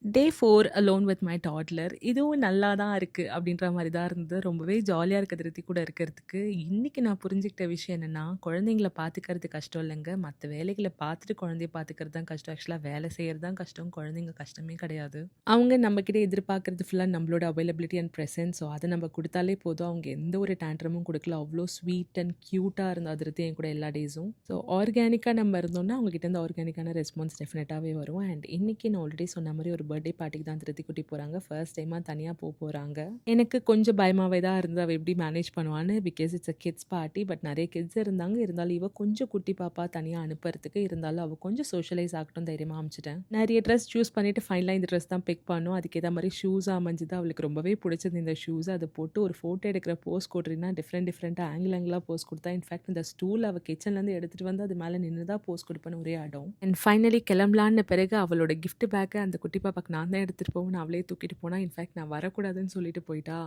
Day 4 alone with my toddler. இதுவும் நல்லா தான் இருக்கு அப்படின்ற மாரி தான் இருந்தது. ரொம்பவே ஜாலியா இருக்கு திருத்தி கூட இருக்கிறதுக்கு. இன்னைக்கு நான் புரிஞ்சுக்கிட்ட விஷயம் என்னன்னா, குழந்தைங்கள பார்த்துக்கிறது கஷ்டம் இல்லங்க. மத்த வேலைகள பார்த்துட்டு குழந்தைய பார்த்துக்கிறது தான் கஷ்டம். ஆக்சுவலா வேலை செய்றது தான் கஷ்டம். குழந்தைங்க கஷ்டமே கிடையாது. அவங்க நம்மகிட்ட எதிர்பார்க்கறது ஃபுல்லா நம்மளோட அவைலபிலிட்டி அண்ட் பிரசன்ஸ். ஸோ அத நம்ம குடுத்தாலே போதும். அவங்க எந்த ஒரு டேண்ட்ரமும் குடுக்கல. அவ்ளோ ஸ்வீட் அண்ட் கியூட்டா இருந்தா திருத்தி என் கூட எல்லா டேஸும். ஸோ ஆர்கானிக்கா நம்ம இருந்தோம்னா, அவங்க கிட்ட இருந்து ஆர்கானிக்கான ரெஸ்பான்ஸ் டெஃபினட்டாவே வரும். அண்ட் இன்னைக்கு நான் ஆல்ரெடி சொன்ன மாரி ஒரு பர்த்டே பார்ட்டிக்கு தான் திருத்தி கூட்டி போறாங்க. ஃபர்ஸ்ட் டைமா தனியா போறாங்க. எனக்கு கொஞ்சம் பயமாவே தான் இருந்தது. அவ எப்படி மேனேஜ் பண்ணுவான்னு. Because it's a kids party. But நெறைய கிட்ஸ் இருந்தாங்க. இருந்தாலும் இவ கொஞ்சம் குட்டி பாப்பா தனியா அனுப்புறதுக்கு. இருந்தாலும் அவ கொஞ்சம் சோஷியலைஸ் ஆகட்டும் தைரியமா அனுப்பிச்சுட்டேன். நெறைய ட்ரெஸ் சூஸ் பண்ணிட்டு ஃபைனலா இந்த ட்ரெஸ் தான் பிக் பண்ணோம். அதுக்கு ஏத்த மாரி ஷூஸா அமைஞ்சது. அவளுக்கு ரொம்பவே பிடிச்சது இந்த ஷூஸ். அத போட்டு ஒரு ஃபோட்டோ எடுக்கிற போஸ் கொடுறீன்னா டிஃப்ரெண்டா ஆங்கிலா போஸ் குடுத்தா. இன்ஃபேக்ட் இந்த ஸ்டூல் அவ கிச்சன்லேருந்து எடுத்துட்டு வந்து அது மேல நின்னு தான் போஸ் குடுப்பேன்னு ஒரே அடம். அண்ட் ஃபைனலி கிளம்பலான்னு பிறகு அவளோட கிஃப்ட் பேக்க அந்த குட்டி பாப்பாக்கு நான் தான் எடுத்துட்டு போவேன்னு அவளே தூக்கிட்டு போனா. இன்ஃபேக்ட் நான் வரக்கூடாதுன்னு சொல்லிட்டு போயிட்டா.